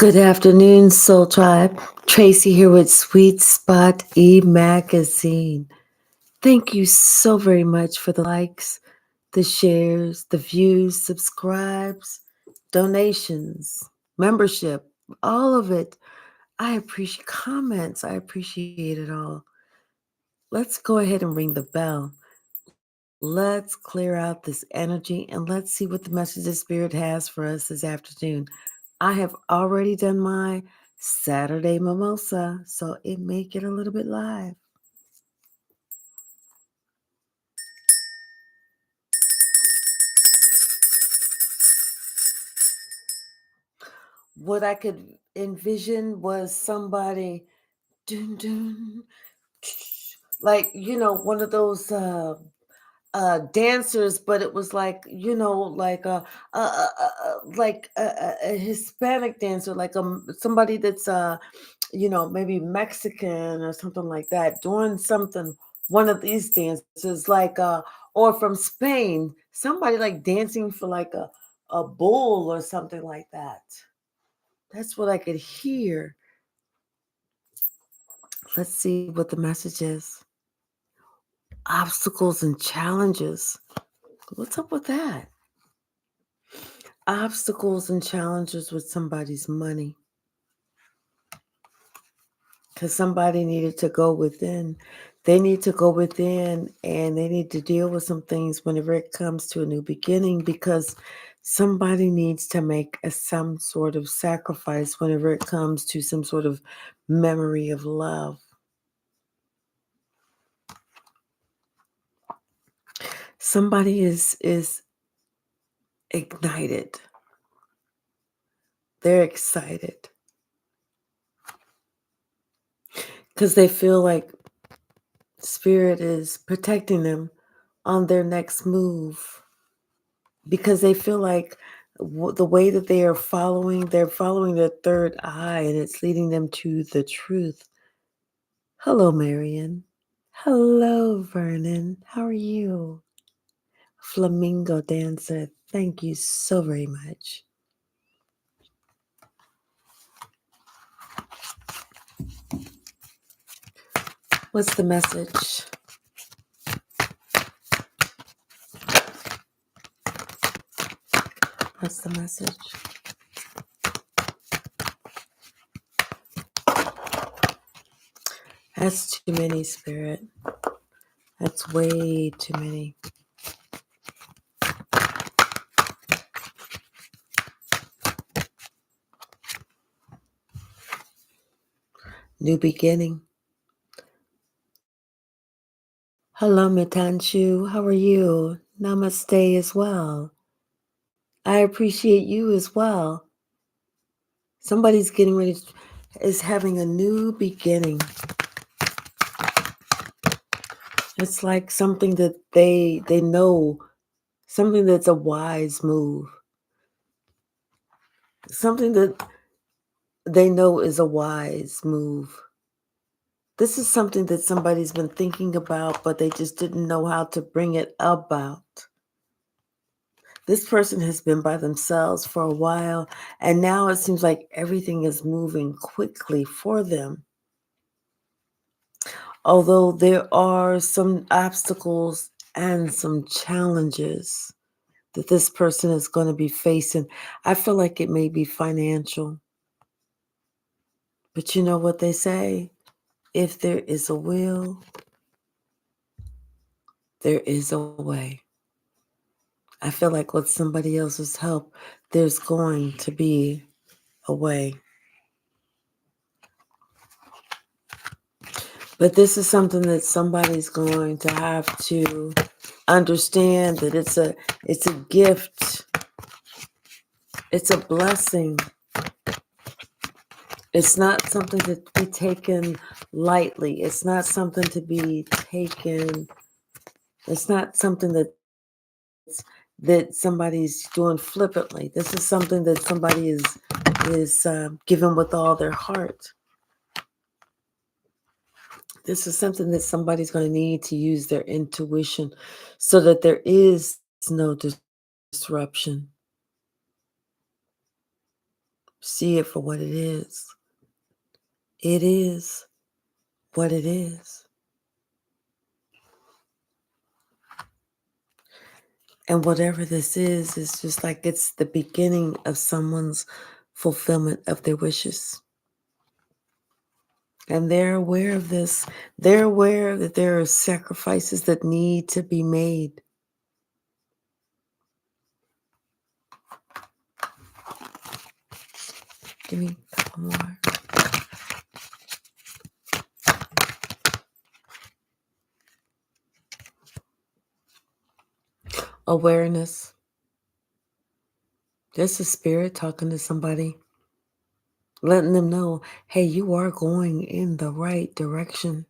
Good afternoon, Soul Tribe. Tracy here with Sweet Spot Magazine. Thank you so very much for the likes, the shares, the views, subscribes, donations, membership, all of it. I appreciate comments. I appreciate it all. Let's go ahead and ring the bell. Let's clear out this energy and let's see what the message the Spirit has for us this afternoon. I have already done my Saturday mimosa, so it may get a little bit live. What I could envision was somebody, dun, dun, like, one of those dancers, but it was like, a Hispanic dancer, like somebody that's maybe Mexican or something like that, doing something, one of these dances, or from Spain, somebody like dancing for like a bull or something like that. That's what I could hear. Let's see what the message is. Obstacles and challenges. What's up with that? Obstacles and challenges with somebody's money. Because somebody needed to go within. They need to go within and they need to deal with some things whenever it comes to a new beginning, because somebody needs to make some sort of sacrifice whenever it comes to some sort of memory of love. Somebody is ignited. They're excited because they feel like Spirit is protecting them on their next move, because they feel like the way that they're following their third eye, and it's leading them to the truth. Hello, Marion. Hello, Vernon. How are you? Flamingo dancer, thank you so very much. What's the message? What's the message? That's too many, Spirit. That's way too many. New beginning. Hello, Mitanshu. How are you? Namaste as well. I appreciate you as well. Somebody's getting ready, is having a new beginning. It's like something that they know, something that's a wise move. Something that they know is a wise move. This is something that somebody's been thinking about, but they just didn't know how to bring it about. This person has been by themselves for a while, and now it seems like everything is moving quickly for them. Although there are some obstacles and some challenges that this person is going to be facing. I feel like it may be financial. But you know what they say? If there is a will, there is a way. I feel like with somebody else's help, there's going to be a way. But this is something that somebody's going to have to understand, that it's a gift. It's a blessing. It's not something to be taken lightly. It's not something to be taken. It's not something that somebody's doing flippantly. This is something that somebody is given with all their heart. This is something that somebody's going to need to use their intuition so that there is no disruption. See it for what it is. It is what it is. And whatever this is just like it's the beginning of someone's fulfillment of their wishes. And they're aware of this. They're aware that there are sacrifices that need to be made. Give me a couple more. Awareness. Just a spirit talking to somebody, letting them know, hey, you are going in the right direction.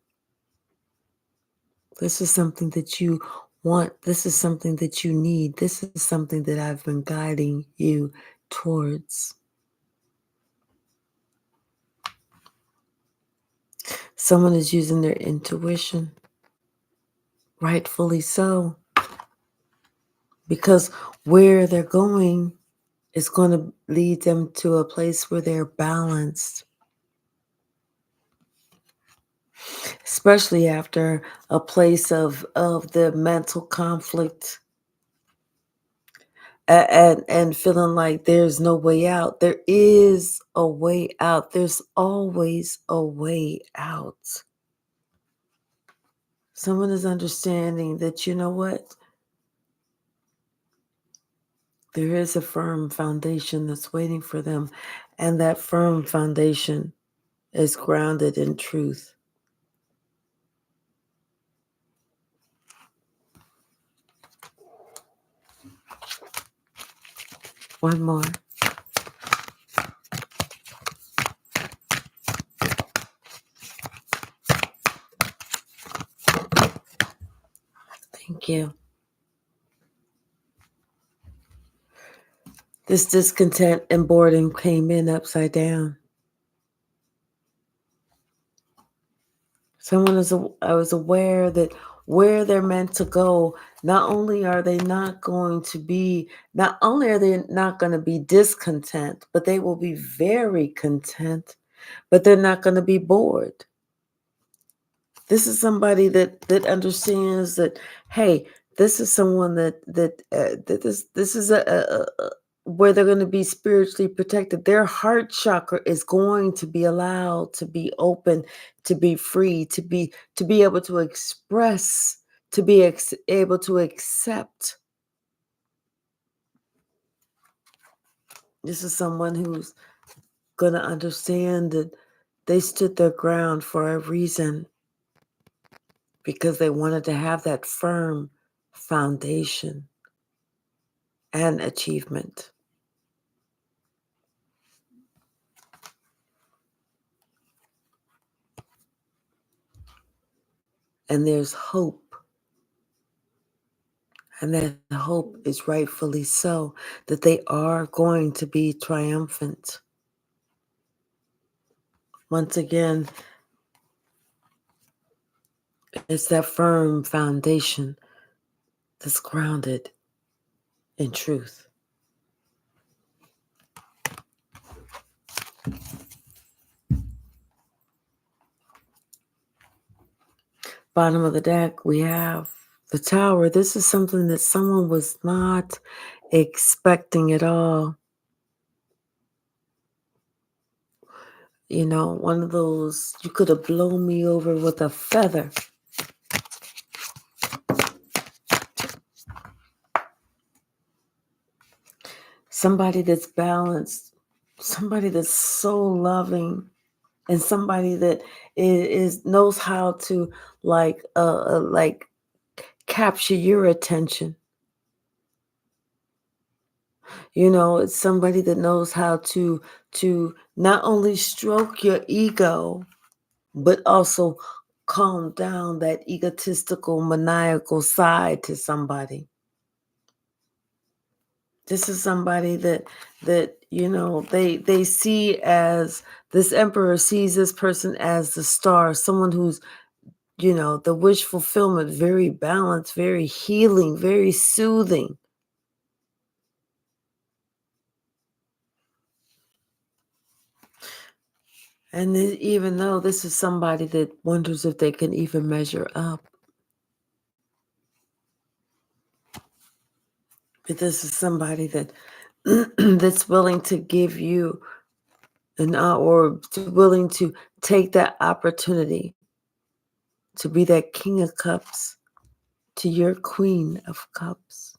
This is something that you want. This is something that you need. This is something that I've been guiding you towards. Someone is using their intuition, rightfully so, because where they're going is going to lead them to a place where they're balanced, especially after a place of the mental conflict and feeling like there's no way out. There is a way out. There's always a way out. Someone is understanding that, you know what? There is a firm foundation that's waiting for them. And that firm foundation is grounded in truth. One more. Thank you. This discontent and boredom came in upside down. I was aware that where they're meant to go, not only are they not going to be discontent, but they will be very content, but they're not going to be bored. This is somebody that understands that, hey, this is someone that this is a where they're going to be spiritually protected. Their heart chakra is going to be allowed to be open, to be free, to be able to express, to be able to accept. This is someone who's going to understand that they stood their ground for a reason, because they wanted to have that firm foundation and achievement. And there's hope. And that hope is rightfully so, that they are going to be triumphant. Once again, it's that firm foundation that's grounded in truth. Bottom of the deck, we have the Tower. This is something that someone was not expecting at all. You know, one of those, you could have blown me over with a feather. Somebody that's balanced, somebody that's so loving, and somebody that is knows how to like capture your attention. You know, it's somebody that knows how to not only stroke your ego, but also calm down that egotistical, maniacal side to somebody. This is somebody that you know, they see as, this emperor sees this person as the star, someone who's, you know, the wish fulfillment, very balanced, very healing, very soothing. And even though this is somebody that wonders if they can even measure up, but this is somebody that that's willing to give you willing to take that opportunity to be that king of cups to your queen of cups.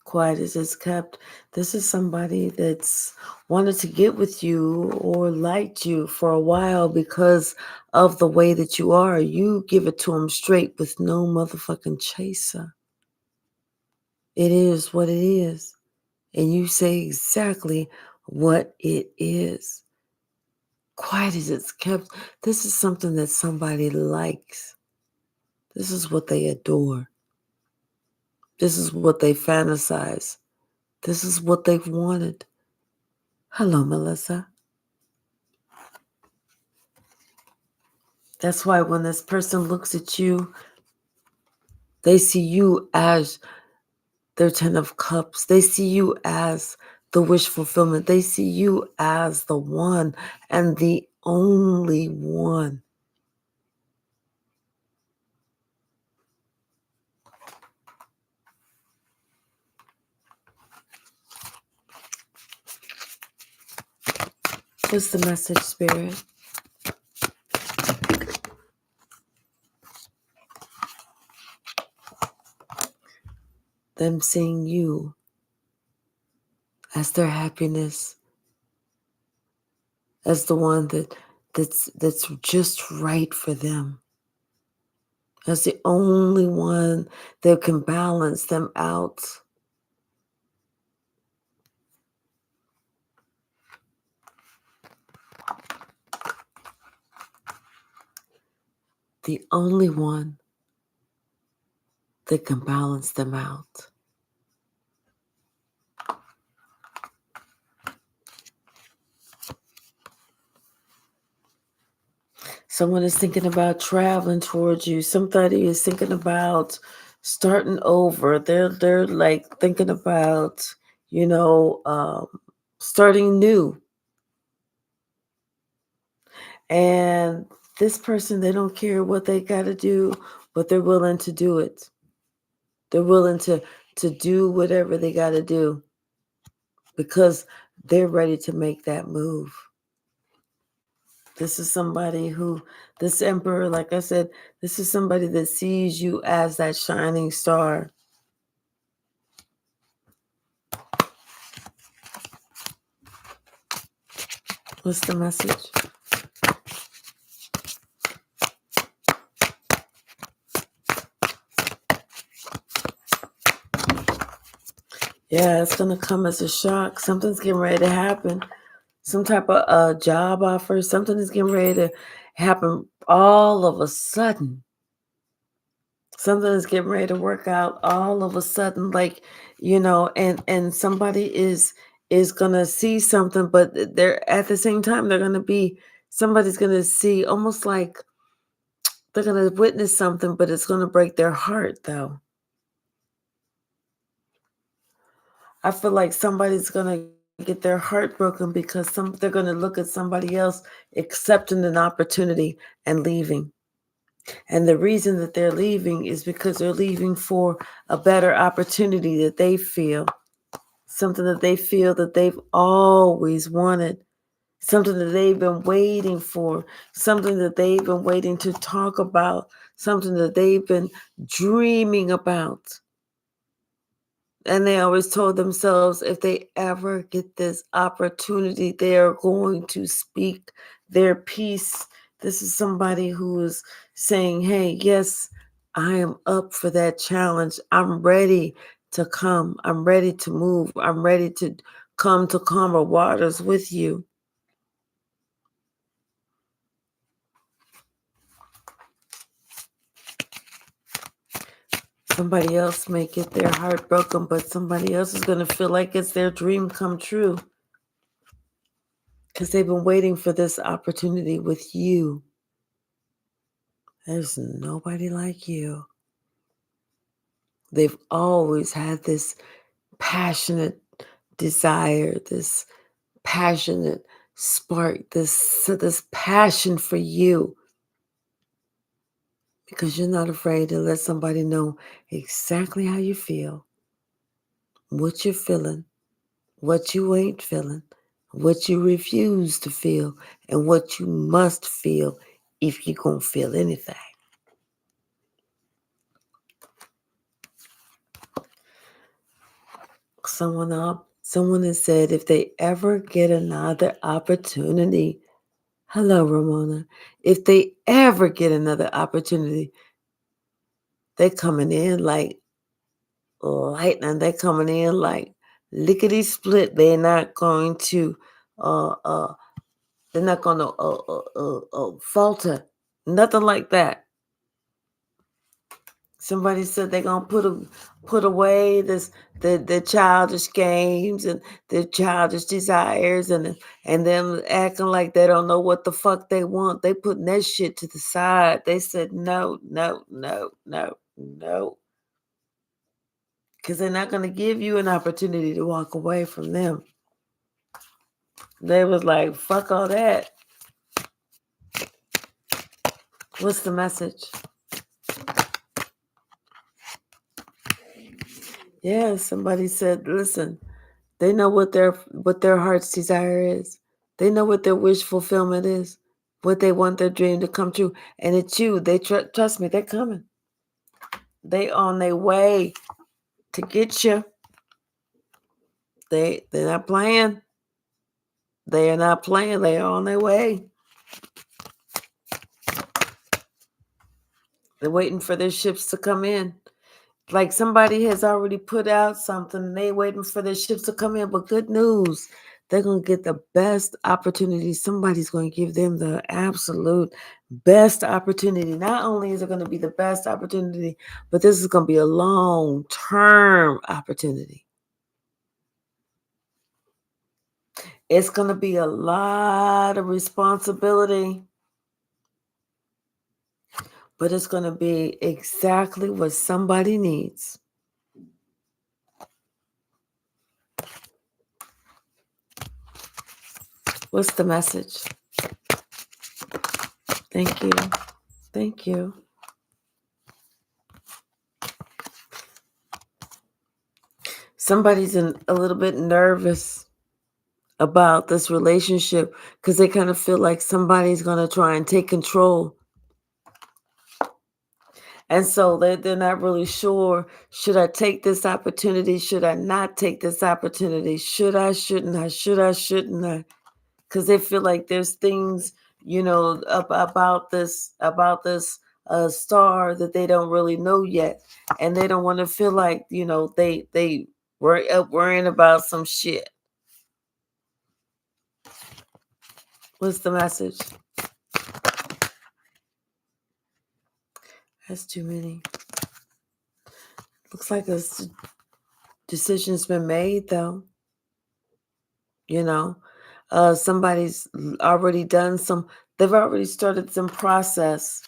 Quiet as it's kept. This is somebody that's wanted to get with you or liked you for a while because of the way that you are. You give it to them straight with no motherfucking chaser. It is what it is. And you say exactly what it is. Quiet as it's kept. This is something that somebody likes. This is what they adore. This is what they fantasize. This is what they've wanted. Hello, Melissa. That's why when this person looks at you, they see you as their 10 of cups. They see you as the wish fulfillment. They see you as the one and the only one. What's the message, Spirit? Them seeing you as their happiness, as the one that's just right for them, as the only one that can balance them out. The only one that can balance them out. Someone is thinking about traveling towards you. Somebody is thinking about starting over. They're like thinking about, starting new. And this person, they don't care what they got to do, but they're willing to do it. They're willing to do whatever they got to do because they're ready to make that move. This is somebody this emperor, like I said, this is somebody that sees you as that shining star. What's the message? Yeah, it's going to come as a shock. Something's getting ready to happen. Some type of job offer. Something is getting ready to happen all of a sudden. Something is getting ready to work out all of a sudden, like, and somebody is gonna see something, but they're at the same time somebody's gonna see almost like they're gonna witness something, but it's gonna break their heart though. I feel like somebody's gonna get their heart broken because they're gonna look at somebody else accepting an opportunity and leaving. And the reason that they're leaving is because they're leaving for a better opportunity that they feel, something that they feel that they've always wanted, something that they've been waiting for, something that they've been waiting to talk about, something that they've been dreaming about. And they always told themselves if they ever get this opportunity, they are going to speak their piece. This is somebody who is saying, hey, yes, I am up for that challenge. I'm ready to come. I'm ready to move. I'm ready to come to calmer waters with you. Somebody else may get their heart broken, but somebody else is going to feel like it's their dream come true because they've been waiting for this opportunity with you. There's nobody like you. They've always had this passionate desire, this passionate spark, this passion for you, because you're not afraid to let somebody know exactly how you feel, what you're feeling, what you ain't feeling, what you refuse to feel, and what you must feel if you're going to feel anything. Someone has said if they ever get another opportunity, hello, Ramona, if they ever get another opportunity, they coming in like lightning. They coming in like lickety split. Uh, uh, they're not going to falter. Nothing like that. Somebody said they're gonna put away the childish games and their childish desires and them acting like they don't know what the fuck they want. They putting that shit to the side. They said no, no, no, no, no. Because they're not gonna give you an opportunity to walk away from them. They was like, fuck all that. What's the message? Yeah, somebody said, listen, they know what their heart's desire is. They know what their wish fulfillment is, what they want their dream to come true. And it's you. They trust me, they're coming. They on their way to get you. They're not playing. They are not playing. They are on their way. They're waiting for their ships to come in. Like somebody has already put out something and they waiting for their ships to come in. But good news, they're going to get the best opportunity. Somebody's going to give them the absolute best opportunity. Not only is it going to be the best opportunity, but this is going to be a long-term opportunity. It's going to be a lot of responsibility, but it's going to be exactly what somebody needs. What's the message? Thank you. Thank you. Somebody's a little bit nervous about this relationship because they kind of feel like somebody's going to try and take control. And so they're not really sure, should I take this opportunity? Should I not take this opportunity? Should I, shouldn't I? Should I, shouldn't I? Because they feel like there's things, about this star that they don't really know yet. And they don't want to feel like, they were up worrying about some shit. What's the message? That's too many. Looks like a decision's been made, though. Somebody's already done they've already started some process,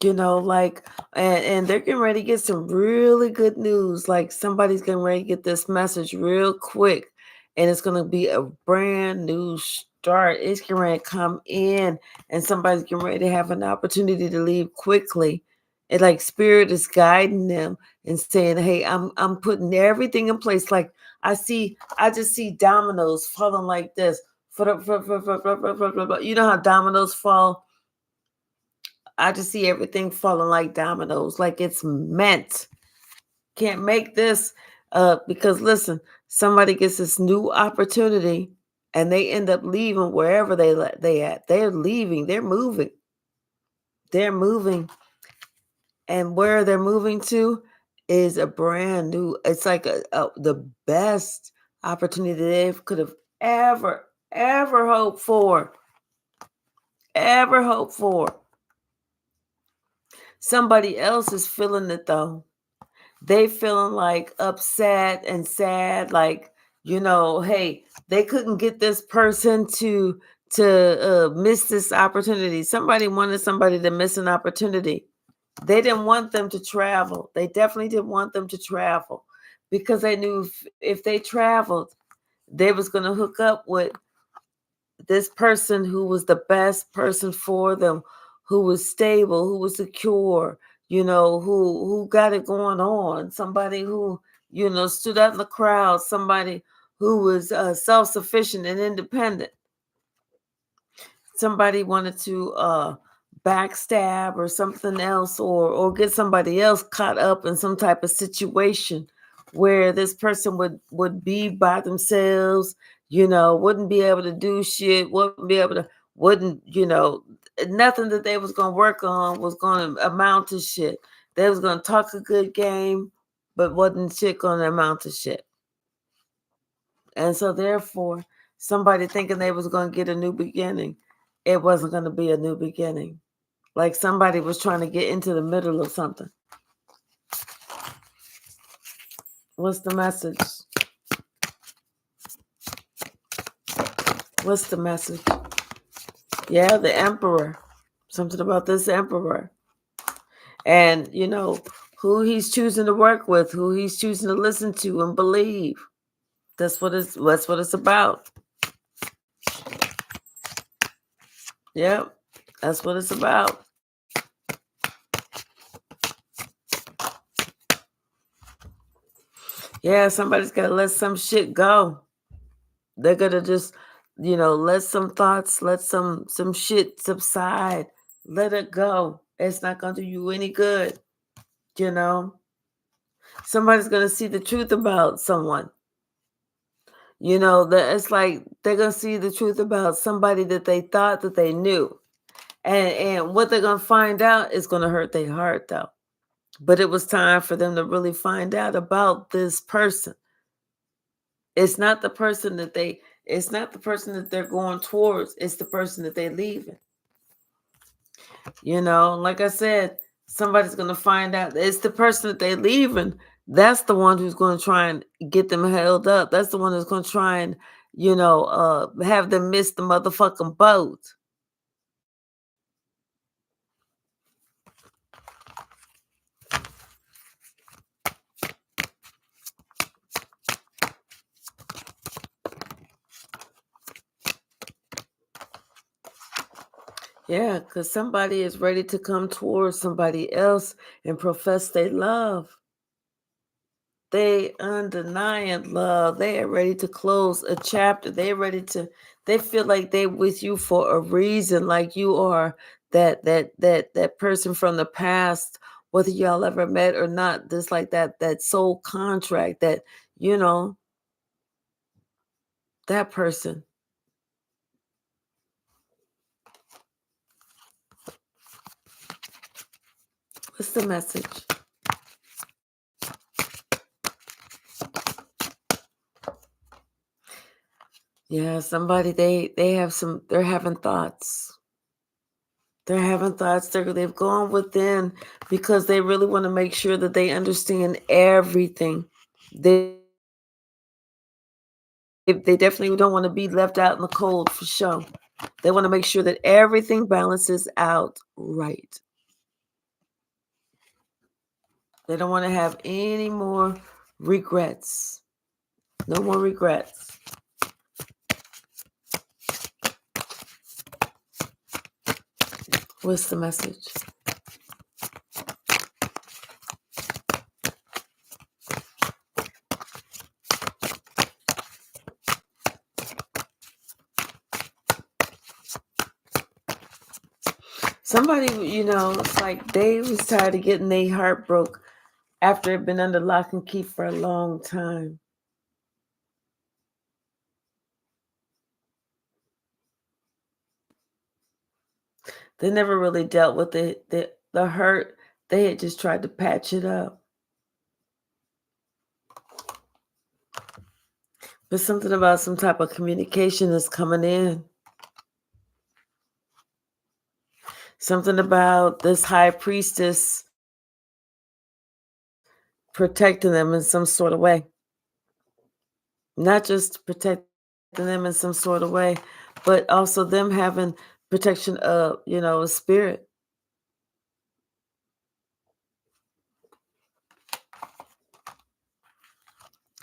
and they're getting ready to get some really good news. Like somebody's getting ready to get this message real quick, and it's going to be a brand new start. It's getting ready to come in, and somebody's getting ready to have an opportunity to leave quickly. And like spirit is guiding them and saying, hey, I'm putting everything in place. Like I just see dominoes falling like this. You know how dominoes fall? I just see everything falling like dominoes, like it's meant. Can't make this because listen, somebody gets this new opportunity and they end up leaving wherever they at. They're leaving, they're moving. They're moving. And where they're moving to is a brand new, it's like the best opportunity they could have ever hoped for. Ever hoped for. Somebody else is feeling it though. They feeling like upset and sad, like, hey, they couldn't get this person to miss this opportunity. Somebody wanted somebody to miss an opportunity. They didn't want them to travel. They definitely didn't want them to travel because they knew if they traveled, they was going to hook up with this person who was the best person for them, who was stable, who was secure, who got it going on, somebody who, stood out in the crowd, somebody who was self-sufficient and independent. Somebody wanted to backstab or something else, or get somebody else caught up in some type of situation where this person would be by themselves, wouldn't be able to do shit, wouldn't, nothing that they was going to work on was going to amount to shit. They was going to talk a good game, but wasn't shit going to amount to shit. And so therefore, somebody thinking they was going to get a new beginning, it wasn't going to be a new beginning. Like somebody was trying to get into the middle of something. What's the message? What's the message? Yeah, the emperor. Something about this emperor. And, who he's choosing to work with, who he's choosing to listen to and believe. That's what it's about. Yep. That's what it's about. Yeah, somebody's got to let some shit go. They're going to just, let some thoughts, let some shit subside. Let it go. It's not going to do you any good. Somebody's going to see the truth about someone. That it's like they're going to see the truth about somebody that they thought that they knew. And what they're going to find out is going to hurt their heart, though. But it was time for them to really find out about this person. It's not the person that they're going towards. It's the person that they're leaving. Like I said, somebody's going to find out it's the person that they're leaving. That's the one who's going to try and get them held up. That's the one who's going to try and, have them miss the motherfucking boat. Yeah, because somebody is ready to come towards somebody else and profess their love. They undenying love. They are ready to close a chapter. They feel like they with you for a reason, like you are that person from the past, whether y'all ever met or not. Just like that soul contract, that, that person. What's the message? Yeah, somebody they're having thoughts. They're having thoughts. They've gone within because they really want to make sure that they understand everything. They definitely don't want to be left out in the cold for sure. They want to make sure that everything balances out right. They don't want to have any more regrets. No more regrets. What's the message? Somebody, it's like they was tired of getting their heart broke after it been under lock and key for a long time. They never really dealt with the hurt. They had just tried to patch it up. But something about some type of communication is coming in. Something about this high priestess protecting them in some sort of way. Not just protecting them in some sort of way, but also them having protection of, a spirit.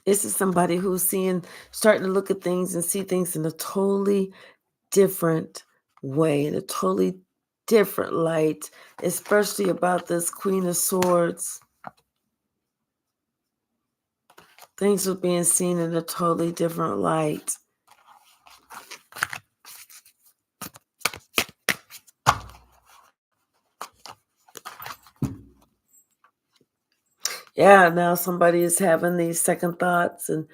This is somebody who's starting to look at things and see things in a totally different way, in a totally different light, especially about this Queen of Swords. Things are being seen in a totally different light. Yeah, now somebody is having these second thoughts and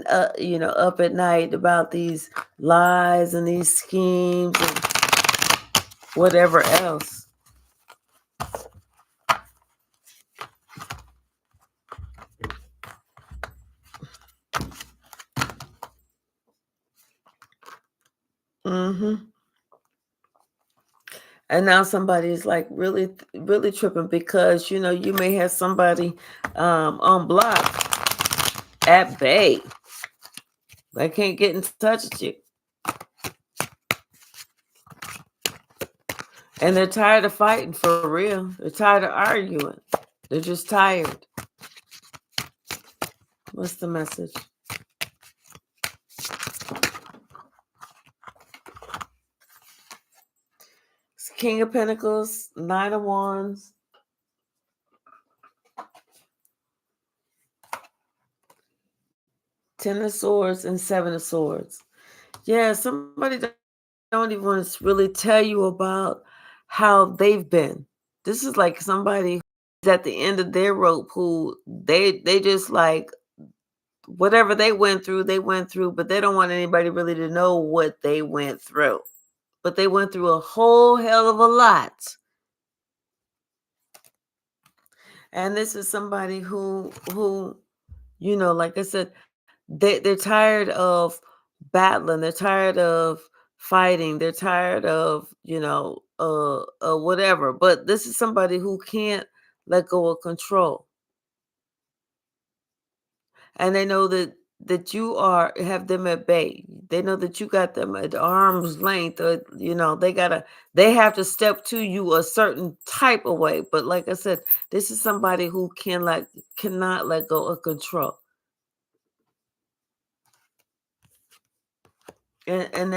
up at night about these lies and these schemes and whatever else. And now somebody is like really, really tripping because you may have somebody on block at bay. They can't get in touch with you. And they're tired of fighting for real. They're tired of arguing. They're just tired. What's the message? It's King of Pentacles, Nine of Wands, Ten of Swords, and Seven of Swords. Yeah, somebody don't even want to really tell you about how they've been. This is like somebody who's at the end of their rope who they just like whatever they went through, but they don't want anybody really to know what they went through. But they went through a whole hell of a lot. And this is somebody who like I said, they're tired of battling, they're tired of fighting, they're tired of whatever. But this is somebody who can't let go of control, and they know that you have them at bay. They know that you got them at arm's length, or they have to step to you a certain type of way. But like I said, this is somebody who cannot let go of control. And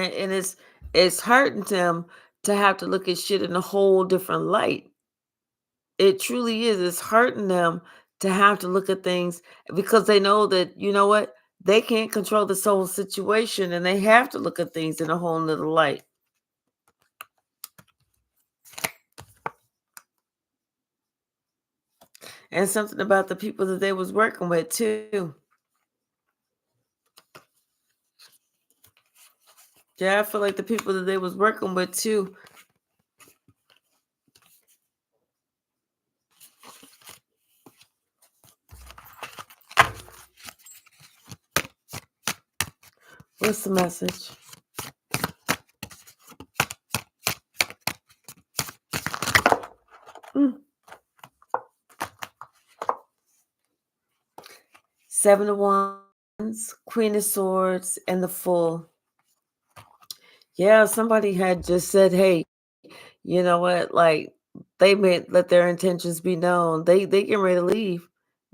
it's hurting them to have to look at shit in a whole different light. It truly is. It's hurting them to have to look at things because they know that, you know what, they can't control this whole situation and they have to look at things in a whole nother light. And something about the people that they was working with too. Yeah, I feel like the people that they was working with too. What's the message? Seven of Wands, Queen of Swords, and the Fool. Yeah, somebody had just said, hey, you know what? Like they may let their intentions be known. They getting ready to leave.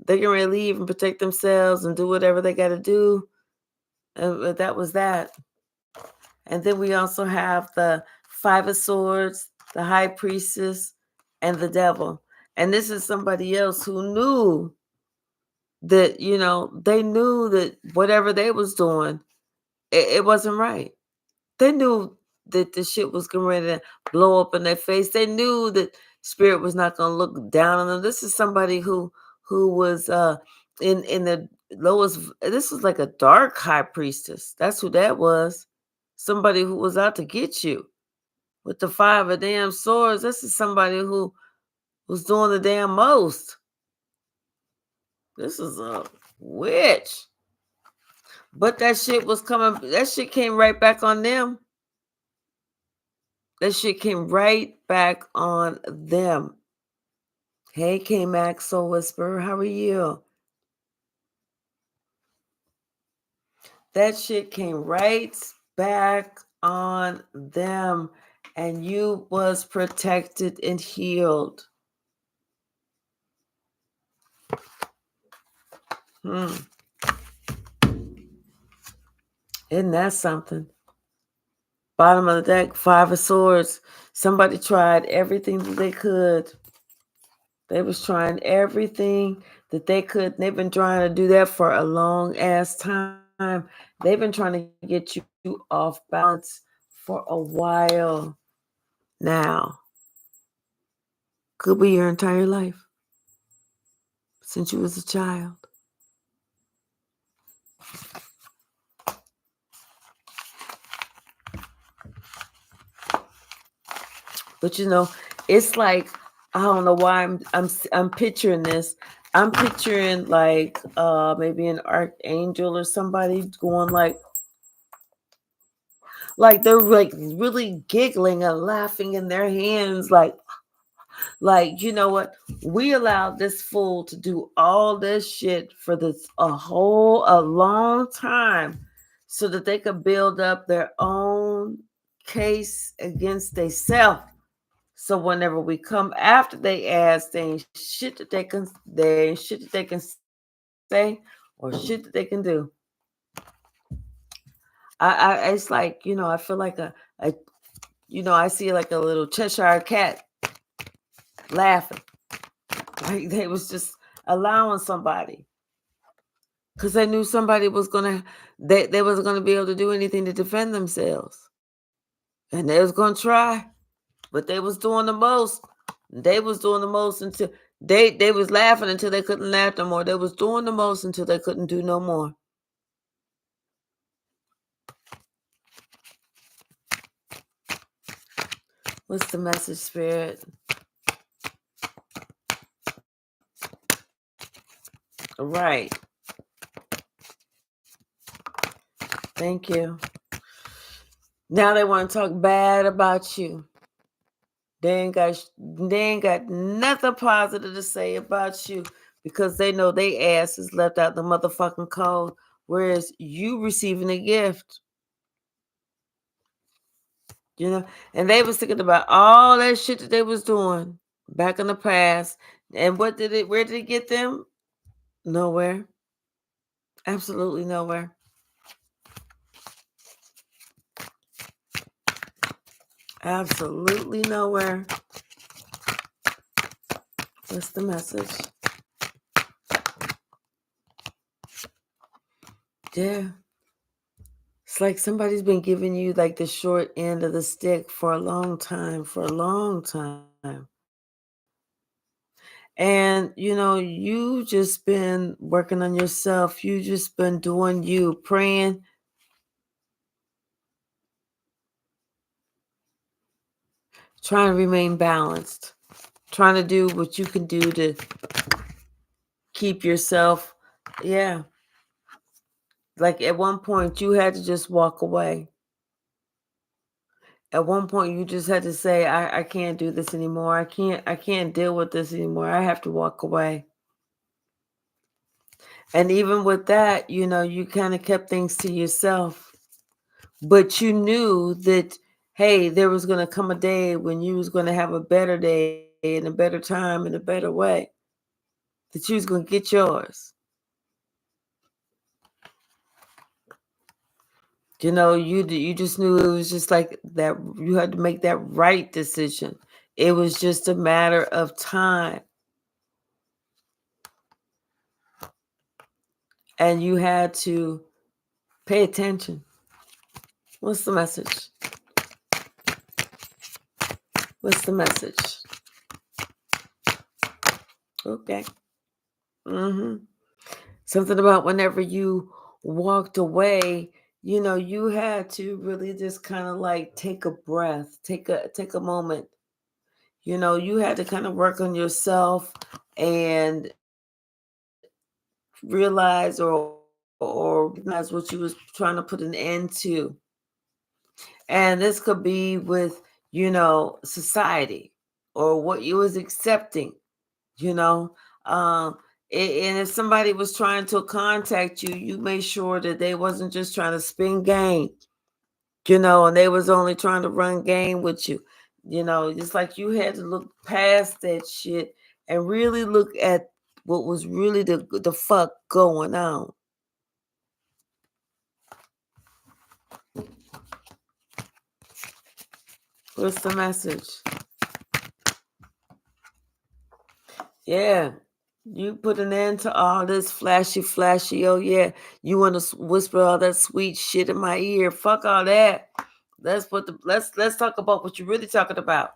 They getting ready to leave and protect themselves and do whatever they got to do. And that was that. And then we also have the Five of Swords, the High Priestess, and the Devil. And this is somebody else who knew that they knew that whatever they was doing, it wasn't right. They knew that the shit was going ready to blow up in their face. They knew that spirit was not going to look down on them. This is somebody who was in the lowest. This was like a dark high priestess. That's who that was. Somebody who was out to get you with the five of damn swords. This is somebody who was doing the damn most. This is a witch. But that shit was coming. That shit came right back on them. That shit came right back on them. Hey, K-Max Soul Whisperer, how are you? That shit came right back on them, and you was protected and healed. Isn't that something? Bottom of the deck, Five of Swords. Somebody tried everything that they could. They was trying everything that they could. They've been trying to do that for a long ass time. They've been trying to get you off balance for a while now. Could be your entire life since you was a child. But it's like I don't know why I'm picturing this. I'm picturing like maybe an archangel or somebody going like they're like really giggling and laughing in their hands like you know what, we allowed this fool to do all this shit for this a long time so that they could build up their own case against themselves. So whenever we come after they ass, they ain't shit that they can say or shit that they can do. It's like I feel like a I see like a little Cheshire cat laughing, like they was just allowing somebody because they knew somebody was gonna they wasn't gonna be able to do anything to defend themselves, and they was gonna try, but they was doing the most. They was doing the most until they was laughing until they couldn't laugh no more. They was doing the most until they couldn't do no more. What's the message, Spirit? Right. Thank you. Now they want to talk bad about you. They ain't got nothing positive to say about you because they know they ass is left out the motherfucking cold, whereas you receiving a gift. And they was thinking about all that shit that they was doing back in the past. And where did it get them? Nowhere. Absolutely nowhere. Absolutely nowhere. What's the message? Yeah. It's like somebody's been giving you like the short end of the stick for a long time, And you just been working on yourself. You just been doing you, praying, trying to remain balanced, trying to do what you can do to keep yourself. Yeah. Like at one point you had to just walk away. At one point you just had to say, I can't do this anymore. I can't deal with this anymore. I have to walk away. And even with that, you kind of kept things to yourself. But you knew that, hey, there was going to come a day when you was going to have a better day and a better time and a better way. That you was going to get yours. You just knew it was just like that. You had to make that right decision. It was just a matter of time. And you had to pay attention. What's the message? What's the message? Okay. Something about whenever you walked away, you had to really just kind of like take a breath, take a moment. You had to kind of work on yourself and realize or recognize what you was trying to put an end to. And this could be with, society or what you was accepting, you know. And if somebody was trying to contact you, you made sure that they wasn't just trying to spin game, and they was only trying to run game with you. It's like you had to look past that shit and really look at what was really the fuck going on. What's the message? Yeah. You put an end to all this flashy. Oh yeah, you want to whisper all that sweet shit in my ear? Fuck all that. Let's talk about what you're really talking about.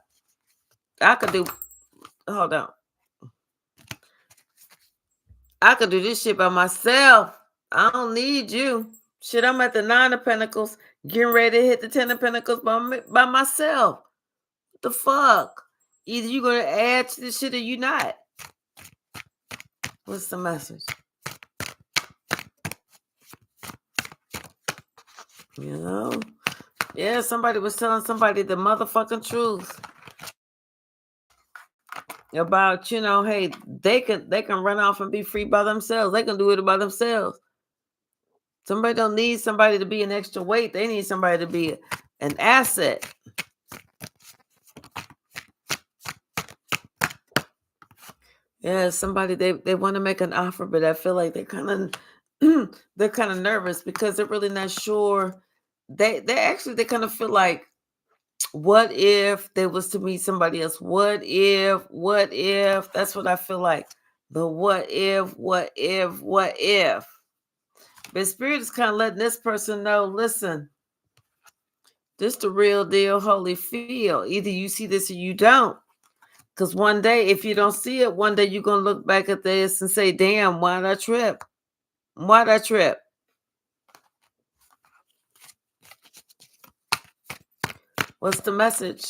I could do. Hold on. I could do this shit by myself. I don't need you. Shit, I'm at the 9 of Pentacles, getting ready to hit the 10 of Pentacles by myself. What the fuck? Either you gonna add to this shit or you not. What's the message? You know? Yeah, somebody was telling somebody the motherfucking truth about, hey, they can run off and be free by themselves. They can do it by themselves. Somebody don't need somebody to be an extra weight. They need somebody to be an asset. Yeah, somebody they want to make an offer, but I feel like they're kind of nervous because they're really not sure. They kind of feel like, what if they was to meet somebody else? What if? That's what I feel like. The what if. But Spirit is kind of letting this person know, listen, this the real deal, holy feel. Either you see this or you don't. Because one day, if you don't see it, one day you're going to look back at this and say, damn, why'd I trip? Why'd I trip? What's the message?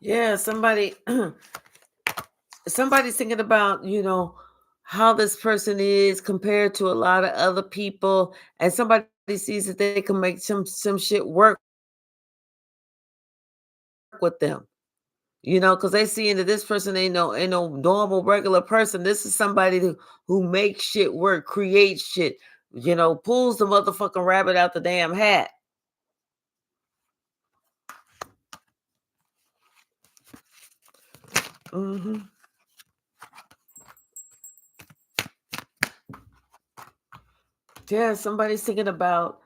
Yeah, somebody's thinking about, how this person is compared to a lot of other people, and somebody sees that they can make some shit work with them. Because they seeing that this person ain't no normal regular person. This is somebody who makes shit work, creates shit, pulls the motherfucking rabbit out the damn hat. Mm-hmm. Yeah, somebody's thinking about,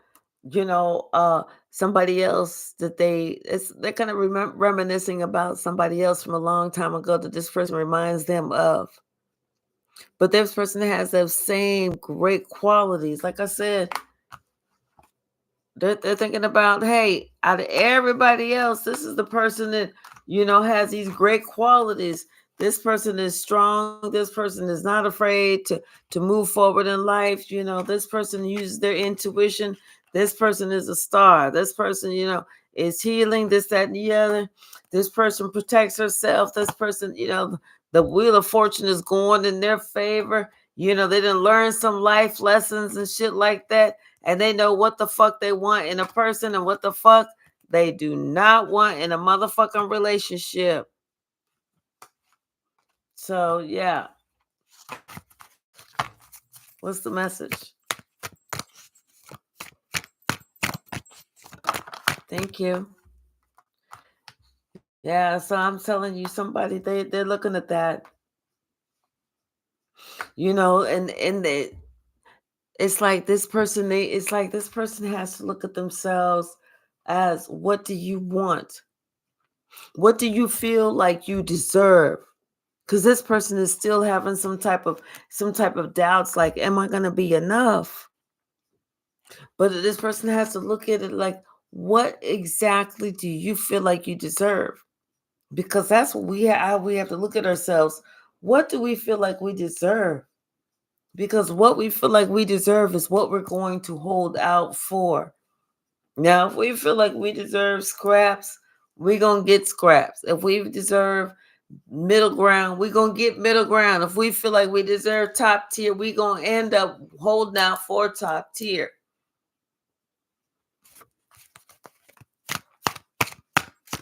somebody else that they're kind of reminiscing about somebody else from a long time ago that this person reminds them of. But this person has those same great qualities. Like I said, they're thinking about, hey, out of everybody else, this is the person that, has these great qualities. This person is strong. This person is not afraid to move forward in life. This person uses their intuition. This person is a star. This person, is healing, this, that, and the other. This person protects herself. This person, the wheel of fortune is going in their favor. They didn't learn some life lessons and shit like that. And they know what the fuck they want in a person and what the fuck they do not want in a motherfucking relationship. So, yeah. What's the message? Thank you. Yeah, so I'm telling you, somebody, they're looking at that. And it's like this person, has to look at themselves as, what do you want? What do you feel like you deserve? Because this person is still having some type of doubts, like, am I going to be enough? But this person has to look at it like, what exactly do you feel like you deserve? Because that's what we have to look at ourselves. What do we feel like we deserve? Because what we feel like we deserve is what we're going to hold out for. Now, if we feel like we deserve scraps, we're going to get scraps. If we deserve middle ground, we're going to get middle ground. If we feel like we deserve top tier, we're going to end up holding out for top tier.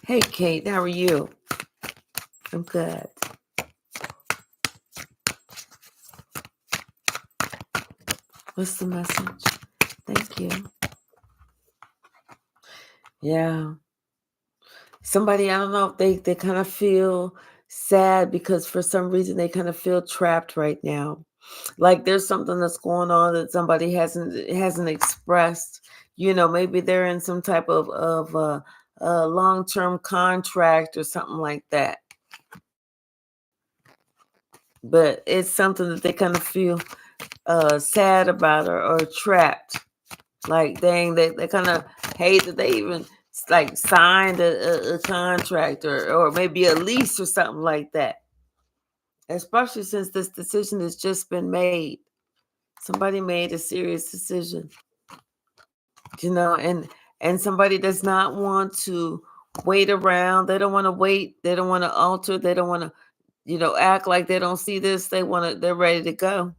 Hey, Kate, how are you? I'm good. What's the message? Thank you. Yeah. Somebody, I don't know if they kind of feel sad because for some reason they kind of feel trapped right now. Like there's something that's going on that somebody hasn't expressed. Maybe they're in some type of long-term contract or something like that. But it's something that they kind of feel sad about or trapped. Like dang, they kind of hate that they even like signed a contract or maybe a lease or something like that. Especially since this decision has just been made. Somebody made a serious decision, and somebody does not want to wait around. They don't want to wait. They don't want to alter. They don't want to, act like they don't see this. They're ready to go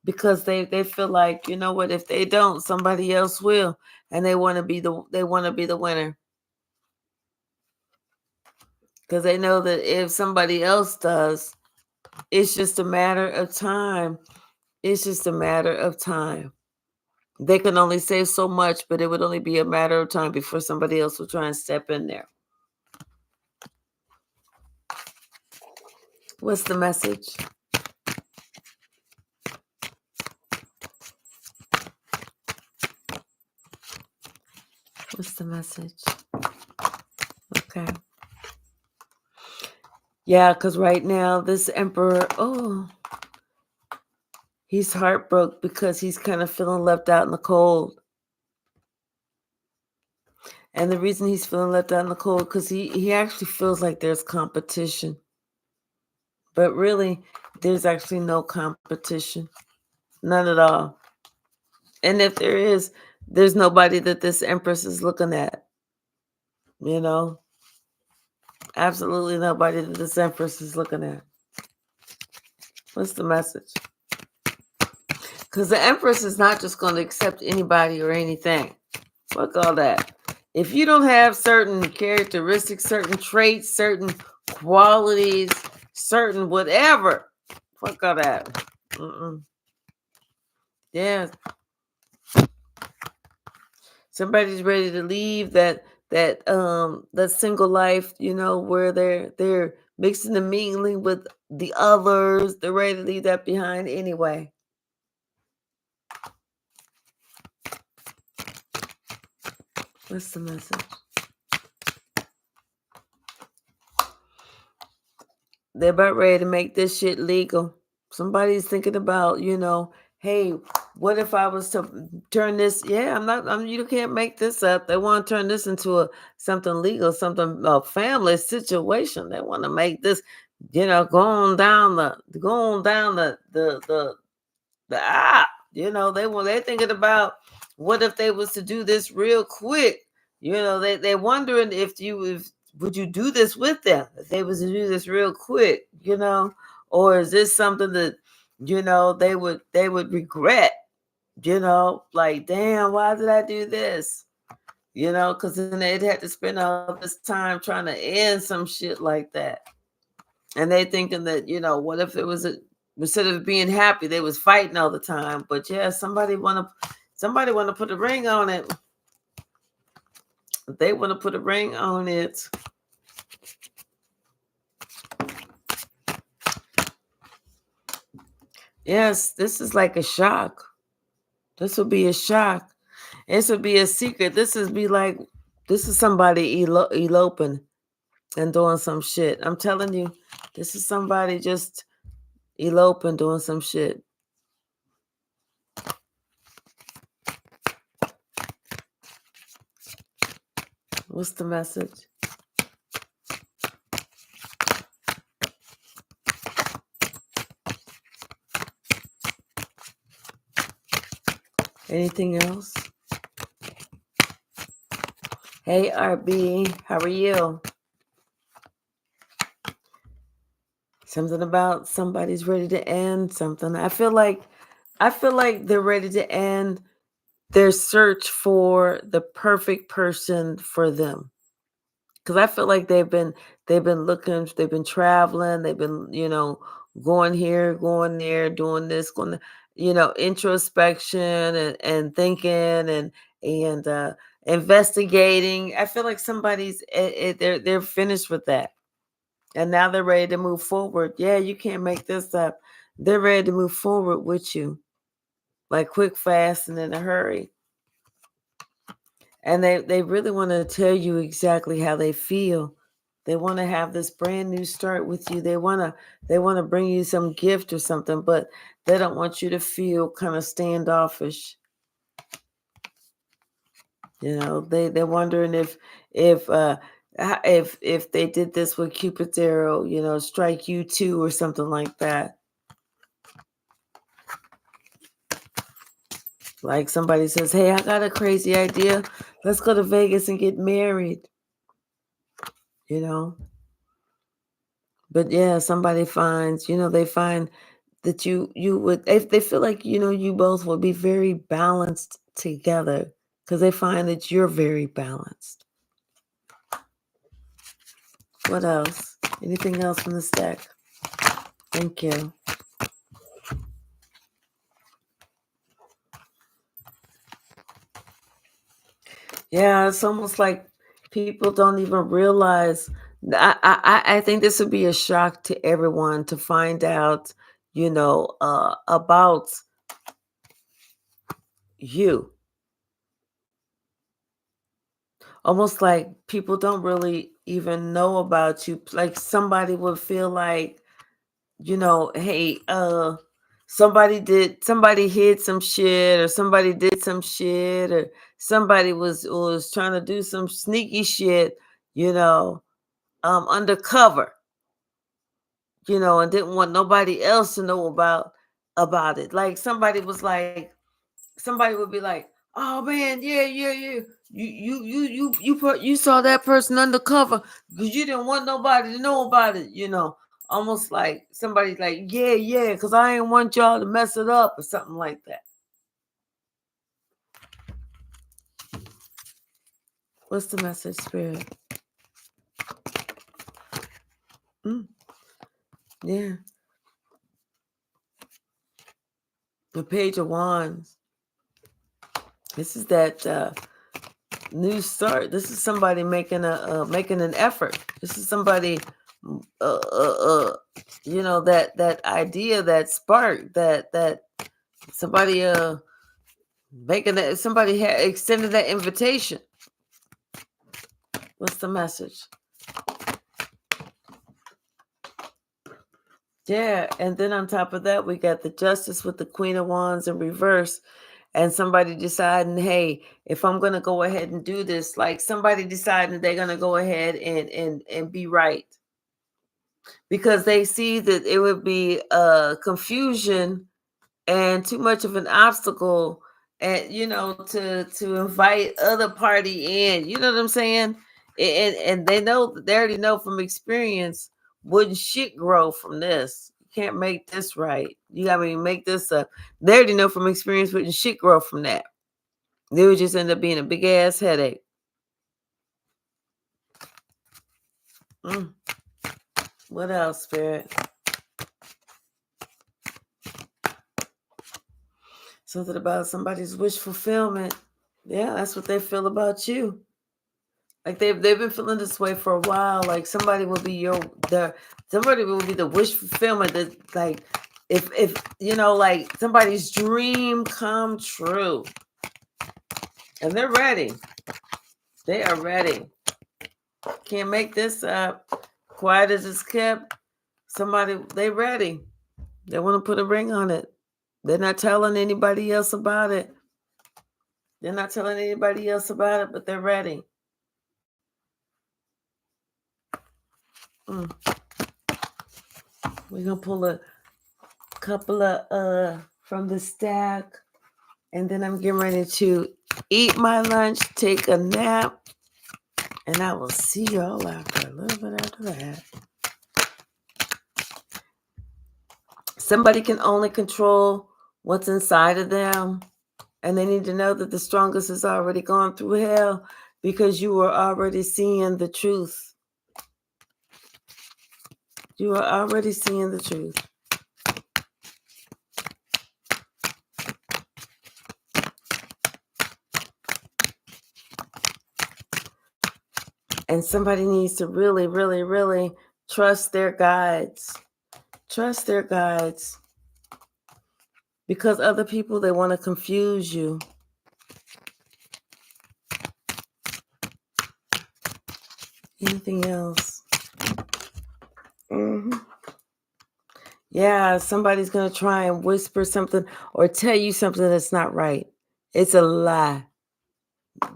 because they feel like, what, if they don't, somebody else will, and they want to be the winner because they know that if somebody else does, it's just a matter of time. It's just a matter of time. They can only say so much, but it would only be a matter of time before somebody else will try and step in there. What's the message? What's the message? Okay. Yeah, because right now, this emperor, he's heartbroken because he's kind of feeling left out in the cold. And the reason he's feeling left out in the cold, because he actually feels like there's competition. But really, there's actually no competition. None at all. And if there is, there's nobody that this empress is looking at. Absolutely nobody that this empress is looking at. What's the message? Because the empress is not just going to accept anybody or anything. Fuck all that. If you don't have certain characteristics, certain traits, certain qualities, certain whatever, fuck all that. Yeah. Somebody's ready to leave that single life, where they're mixing and mingling with the others. They're ready to leave that behind anyway. What's the message? They're about ready to make this shit legal. Somebody's thinking about, hey, what if I was to turn this? Yeah, you can't make this up. They want to turn this into something legal, something a family situation. They want to make this, going down the app. They're thinking about what if they was to do this real quick. They're wondering if would you do this with them if they was to do this real quick, or is this something that they would regret, like, damn, why did I do this? Because then they'd have to spend all this time trying to end some shit like that. And they thinking that, what if it was instead of being happy, they was fighting all the time. But yeah, somebody wanna put a ring on it. They want to put a ring on it. Yes, this is like a shock. This will be a shock. This will be a secret. This is somebody eloping and doing some shit. I'm telling you, this is somebody just eloping, doing some shit. What's the message? Anything else? Hey, RB, how are you? Something about somebody's ready to end something. I feel like they're ready to end their search for the perfect person for them. Because I feel like they've been looking, they've been traveling, they've been, going here, going there, doing this, going, introspection and thinking and investigating. I feel like somebody's they're finished with that. And now they're ready to move forward. Yeah, you can't make this up. They're ready to move forward with you, like quick, fast, and in a hurry. And they really want to tell you exactly how they feel. They want to have this brand new start with you. They want to bring you some gift or something, but they don't want you to feel kind of standoffish. They're wondering if they did this with Cupid's arrow, strike you too or something like that. Like somebody says, "Hey, I got a crazy idea. Let's go to Vegas and get married." You know. But yeah, somebody finds, they find that you would, if they feel like, you both would be very balanced together because they find that you're very balanced. What else? Anything else from the stack? Thank you. Yeah, it's almost like people don't even realize. I think this would be a shock to everyone to find out, about you. Almost like people don't really even know about you. Like somebody would feel like, hey, somebody hid some shit, or somebody did some shit, or somebody was trying to do some sneaky shit, undercover, and didn't want nobody else to know about it. Like somebody would be like, "Oh man, yeah, yeah, yeah. You saw that person undercover because you didn't want nobody to know about it." Almost like somebody's like, "Yeah, yeah, because I ain't want y'all to mess it up," or something like that. What's the message, Spirit? Yeah, the Page of Wands. This is that new start. This is somebody making an effort. This is somebody, uh, uh, uh, that idea, that spark, that somebody making that somebody extended that invitation. What's the message? Yeah, and then on top of that, we got the Justice with the Queen of Wands in reverse, and somebody deciding, hey, if I'm gonna go ahead and do this, like somebody deciding that they're gonna go ahead and be right, because they see that it would be confusion and too much of an obstacle, and to invite other party in. You know what I'm saying? And they already know from experience, wouldn't shit grow from this. You can't make this right. You gotta make this up. They already know from experience, wouldn't shit grow from that. They would just end up being a big ass headache. What else, Spirit? Something about somebody's wish fulfillment. Yeah, that's what they feel about you. Like they've been feeling this way for a while. Like somebody will be somebody will be the wish fulfillment, that like if like somebody's dream come true. And they're ready. They are ready. Can't make this up. Quiet as it's kept. They ready. They want to put a ring on it. They're not telling anybody else about it. They're not telling anybody else about it, but they're ready. We're gonna pull a couple of from the stack, and then I'm getting ready to eat my lunch, take a nap, and I will see y'all after a little bit after that. Somebody can only control what's inside of them, and they need to know that the strongest has already gone through hell, because you are already seeing the truth. You are already seeing the truth. And somebody needs to really, really, really trust their guides. Trust their guides. Because other people, they want to confuse you. Anything else? Hmm. Yeah, somebody's going to try and whisper something or tell you something that's not right. It's a lie.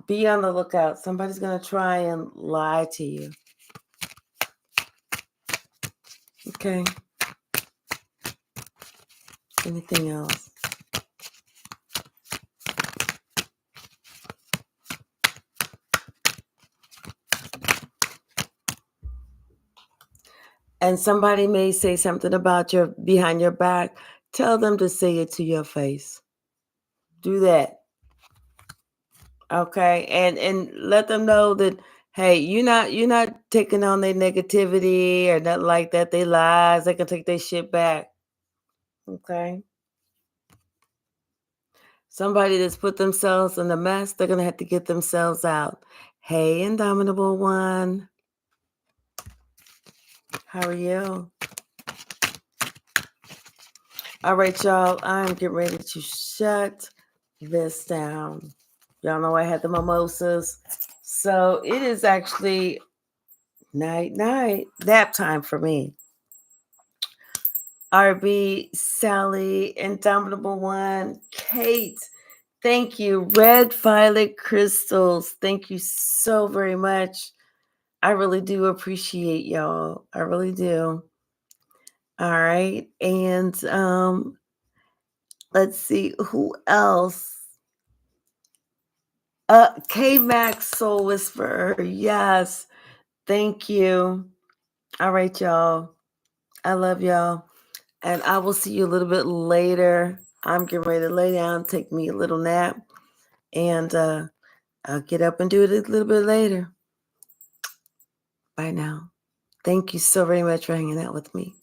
Be on the lookout. Somebody's going to try and lie to you. Okay. Anything else? And somebody may say something about your behind your back. Tell them to say it to your face. Do that. Okay. And let them know that, hey, you're not taking on their negativity or nothing like that. They lies. They can take their shit back. Okay. Somebody that's put themselves in a mess, they're gonna have to get themselves out. Hey, indomitable one. How are you? All right, y'all. I'm getting ready to shut this down. Y'all know I had the mimosas. So it is actually night, nap time for me. RB, Sally, Indomitable One, Kate, thank you. Red Violet Crystals, thank you so very much. I really do appreciate y'all. I really do. All right. And let's see who else. K Max Soul Whisperer. Yes. Thank you. All right, y'all. I love y'all. And I will see you a little bit later. I'm getting ready to lay down, take me a little nap, and I'll get up and do it a little bit later. Bye now. Thank you so very much for hanging out with me.